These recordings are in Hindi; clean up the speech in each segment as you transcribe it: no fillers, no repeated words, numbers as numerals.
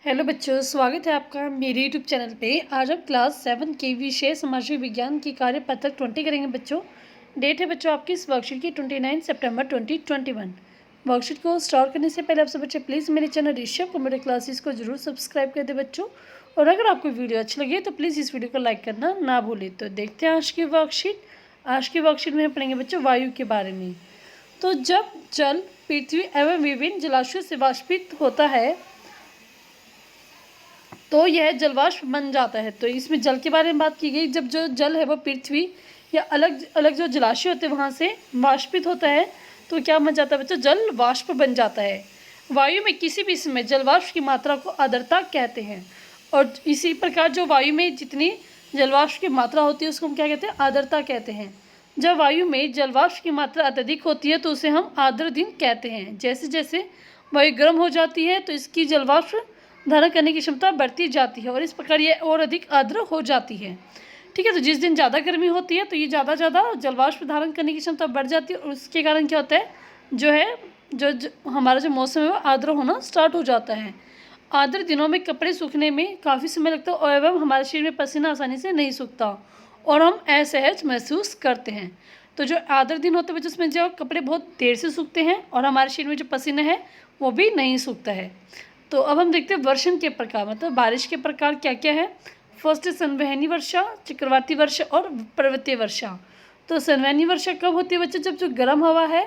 हेलो बच्चों, स्वागत है आपका मेरे यूट्यूब चैनल पे। आज हम क्लास 7 के विषय सामाजिक विज्ञान की कार्यपत्रक 20 करेंगे बच्चों। डेट है बच्चों आपकी इस वर्कशीट की 29 सितंबर 2021। वर्कशीट को स्टार्ट करने से पहले आपसे बच्चे प्लीज़ मेरे चैनल ऋषभ कंप्यूटर क्लासेस को जरूर सब्सक्राइब कर दे बच्चों। और अगर आपको वीडियो अच्छी लगे तो प्लीज़ इस वीडियो को लाइक करना ना भूलें। तो देखते हैं आज की वर्कशीट। आज की वर्कशीट में हम पढ़ेंगे बच्चों वायु के बारे में। तो जब जल पृथ्वी एवं विभिन्न जलाशयों से वाष्पित होता है तो यह जलवाष्प बन जाता है। तो इसमें जल के बारे में बात की गई। जब जो जल है वो पृथ्वी या अलग अलग जो जलाशय होते हैं वहाँ से वाष्पित होता है तो क्या बन जाता है बच्चों? जल वाष्प बन जाता है। वायु में किसी भी समय जलवाष्प की मात्रा को आर्द्रता कहते हैं। और इसी प्रकार जो वायु में जितनी जलवाष्प की मात्रा होती है उसको हम क्या कहते हैं? आर्द्रता कहते हैं। जब वायु में जलवाष्प की मात्रा अत्यधिक होती है तो उसे हम आर्द्र दिन कहते हैं। जैसे जैसे वायु गर्म हो जाती है तो इसकी जलवाष्प धारण करने की क्षमता बढ़ती जाती है और इस प्रकार ये और अधिक आर्द्र हो जाती है। ठीक है, तो जिस दिन ज़्यादा गर्मी होती है तो ये ज़्यादा जलवाष्प धारण करने की क्षमता बढ़ जाती है और उसके कारण क्या होता है जो हमारा जो मौसम है वो आर्द्र होना स्टार्ट हो जाता है। आर्द्र दिनों में कपड़े सूखने में काफ़ी समय लगता है और एवं हमारे शरीर में पसीना आसानी से नहीं सूखता और हम असहज महसूस करते हैं। तो जो आर्द्र दिन होते हैं जिसमें जो कपड़े बहुत देर से सूखते हैं और हमारे शरीर में जो पसीना है वो भी नहीं सूखता है। तो अब हम देखते हैं वर्षण के प्रकार, मतलब बारिश के प्रकार क्या क्या है। फर्स्ट है संवहनी वर्षा, चक्रवाती वर्षा और पर्वतीय वर्षा। तो संवहनी वर्षा कब होती है बच्चे? जब जो गर्म हवा है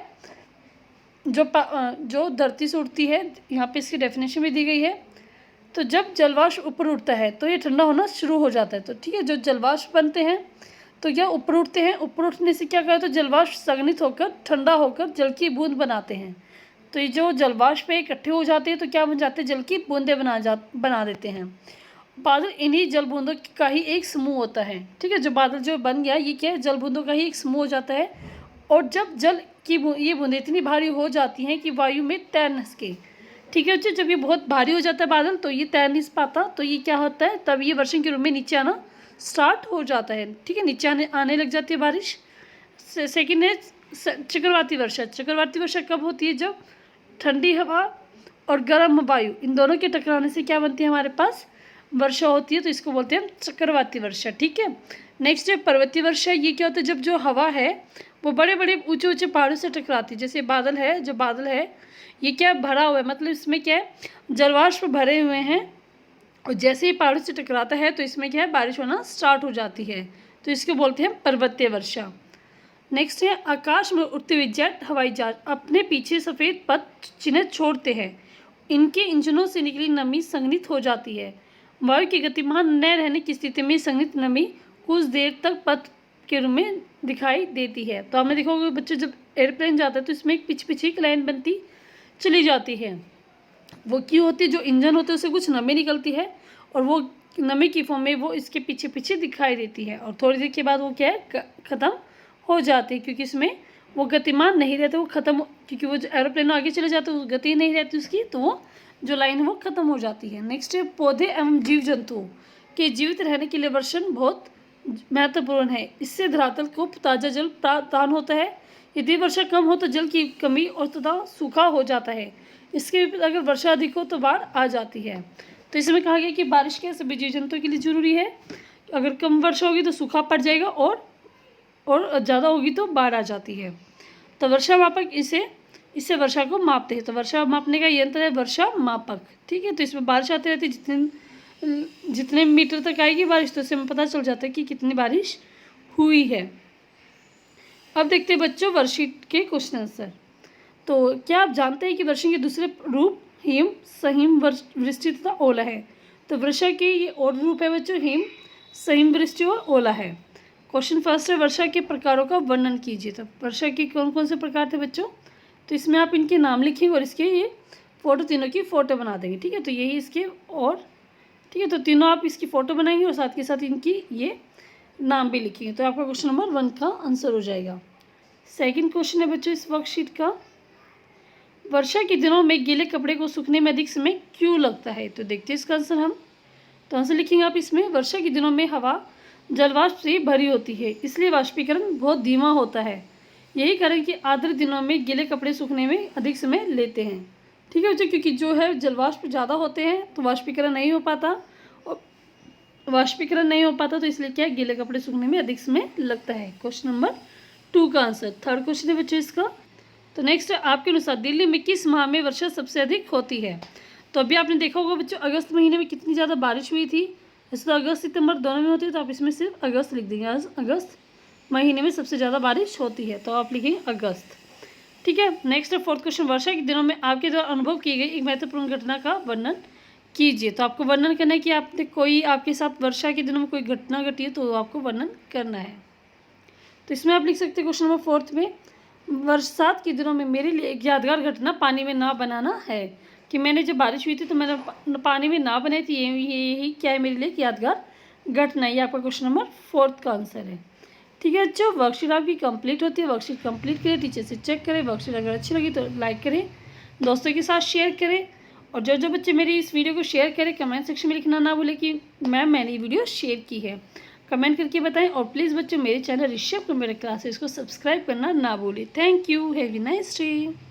जो धरती से उड़ती है, यहाँ पे इसकी डेफिनेशन भी दी गई है। तो जब जलवाष्प ऊपर उठता है तो ये ठंडा होना शुरू हो जाता है। तो ठीक है, जो जलवाष्प बनते हैं तो यह ऊपर उठते हैं। ऊपर उठने से क्या करते हैं? तो जलवाष्प संघनित होकर ठंडा होकर जल की बूंद बनाते हैं। तो ये जो जलवाष्प पे इकट्ठे हो जाते हैं तो क्या बन जाते हैं? जल की बूंदें बना देते हैं। बादल इन्हीं जल बूंदों का ही एक समूह होता है। ठीक है, जो बादल जो बन गया ये क्या है? जल बूंदों का ही एक समूह हो जाता है। और जब जल की ये बूंदें इतनी भारी हो जाती हैं कि वायु में तैर न सके। ठीक है, जब ये बहुत भारी हो जाता है बादल तो ये तैर नहीं पाता, तो ये क्या होता है? तब ये वर्षण के रूप में नीचे आना स्टार्ट हो जाता है। ठीक है, नीचे आने लग जाती है बारिश। सेकेंड है चक्रवाती वर्षा। चक्रवाती वर्षा कब होती है? जब ठंडी हवा और गर्म वायु इन दोनों के टकराने से क्या बनती है? हमारे पास वर्षा होती है। तो इसको बोलते हैं हम चक्रवाती वर्षा। ठीक है, नेक्स्ट है पर्वतीय वर्षा। ये क्या होता है? जब जो हवा है वो बड़े बड़े ऊंचे ऊंचे पहाड़ों से टकराती है। जैसे बादल है, जो बादल है ये क्या भरा हुआ है, मतलब इसमें क्या है? जलवाष्प भरे हुए हैं और जैसे ही पहाड़ों से टकराता है तो इसमें क्या है? बारिश होना स्टार्ट हो जाती है। तो इसको बोलते हैं पर्वतीय वर्षा। नेक्स्ट है आकाश में उड़ते हुए जेट हवाई जहाज अपने पीछे सफ़ेद पथ चिन्ह छोड़ते हैं। इनके इंजनों से निकली नमी संघनित हो जाती है। वायु की गतिमान न रहने की स्थिति में संघनित नमी कुछ देर तक पथ के रूप में दिखाई देती है। तो हमने देखा होगा बच्चे, जब एयरप्लेन जाता है तो इसमें एक पीछे एक लाइन बनती चली जाती है। वो क्यों होती है? जो इंजन होते हैं उससे कुछ नमी निकलती है और वो नमी की फॉर्म में वो इसके पीछे पीछे दिखाई देती है और थोड़ी देर के बाद वो क्या है? ख़त्म हो जाती है, क्योंकि इसमें वो गतिमान नहीं रहते, वो ख़त्म, क्योंकि वो एरोप्लेन आगे चले जाते हैं, गति नहीं रहती उसकी, तो वो जो लाइन है वो ख़त्म हो जाती है। नेक्स्ट है पौधे एवं जीव जंतुओं के जीवित रहने के लिए वर्षण बहुत महत्वपूर्ण है। इससे धरातल को ताज़ा जल प्रदान होता है। यदि वर्षा कम हो तो जल की कमी और तथा सूखा हो जाता है। इसके विपरीत अगर वर्षा अधिक हो तो बाढ़ आ जाती है। तो इसमें कहा गया कि बारिश के सभी जीव जंतुओं के लिए ज़रूरी है। अगर कम वर्षा होगी तो सूखा पड़ जाएगा और ज़्यादा होगी तो बाढ़ आ जाती है। तो वर्षा मापक इससे वर्षा को मापते हैं। तो वर्षा मापने का यंत्र है वर्षा मापक। ठीक है, तो इसमें बारिश आती रहती है, जितने मीटर तक आएगी बारिश तो इससे हमें पता चल जाता है कि कितनी बारिश हुई है। अब देखते हैं बच्चों वर्षीट के क्वेश्चन आंसर। तो क्या आप जानते हैं कि वर्षा के दूसरे रूप हिम, सहिम, वृष्टि तथा ओला है? तो वर्षा के ये और रूप है बच्चों, हिम, सहिम, वृष्टि और ओला है। क्वेश्चन फर्स्ट है वर्षा के प्रकारों का वर्णन कीजिए। तो वर्षा के कौन कौन से प्रकार थे बच्चों? तो इसमें आप इनके नाम लिखेंगे और इसके ये फ़ोटो, तीनों की फ़ोटो बना देंगे। ठीक है, तो यही इसके और ठीक है, तो तीनों आप इसकी फ़ोटो बनाएंगे और साथ के साथ इनकी ये नाम भी लिखेंगे। तो आपका क्वेश्चन नंबर 1 का आंसर हो जाएगा। सेकेंड क्वेश्चन है बच्चों इस वर्कशीट का, वर्षा के दिनों में गीले कपड़े को सूखने में अधिक समय क्यों लगता है? तो देखते हैं इसका आंसर हम। तो आंसर लिखेंगे आप इसमें, वर्षा के दिनों में हवा जलवाष्प से भरी होती है, इसलिए वाष्पीकरण बहुत धीमा होता है। यही कारण कि आर्द्र दिनों में गीले कपड़े सूखने में अधिक समय लेते हैं। ठीक है बच्चों, क्योंकि जो है जलवाष्प ज़्यादा होते हैं तो वाष्पीकरण नहीं हो पाता, और वाष्पीकरण नहीं हो पाता तो इसलिए क्या है, गीले कपड़े सूखने में अधिक समय लगता है। क्वेश्चन नंबर 2 का आंसर। थर्ड क्वेश्चन है बच्चों इसका। तो नेक्स्ट, आपके अनुसार दिल्ली में किस माह में वर्षा सबसे अधिक होती है? तो अभी आपने देखा होगा बच्चों, अगस्त महीने में कितनी ज़्यादा बारिश हुई थी। ऐसे तो अगस्त सितंबर दोनों में होती है, तो आप इसमें सिर्फ अगस्त लिख देंगे। अगस्त महीने में सबसे ज़्यादा बारिश होती है, तो आप लिखेंगे अगस्त। ठीक है। नेक्स्ट है फोर्थ क्वेश्चन, वर्षा के दिनों में आपके द्वारा अनुभव की गई एक महत्वपूर्ण घटना का वर्णन कीजिए। तो आपको वर्णन करना है कि आपने कोई आपके साथ वर्षा के दिनों में कोई घटना घटी है, तो आपको वर्णन करना है। तो इसमें आप लिख सकते हैं क्वेश्चन नंबर 4 में, बरसात के दिनों में मेरे लिए एक यादगार घटना पानी में ना बनाना है। कि मैंने जब बारिश हुई थी तो मैंने पानी में ना बनाई थी, यही क्या है मेरे लिए एक यादगार घटना। ये आपका क्वेश्चन नंबर 4 का आंसर है। ठीक है बच्चों, वर्कशीट आपकी कंप्लीट होती है। वर्कशीट कंप्लीट करें, टीचर से चेक करें। वर्कशीट अगर अच्छी लगी तो लाइक करें, दोस्तों के साथ शेयर करें, और जो बच्चे मेरी इस वीडियो को शेयर करें, कमेंट सेक्शन में लिखना ना भूलें कि मैम मैंने ये वीडियो शेयर की है। कमेंट करके बताएं, और प्लीज़ बच्चों मेरे चैनल ऋषभ कंप्यूटर क्लासेस को सब्सक्राइब करना ना भूलें। Thank you, have a nice day.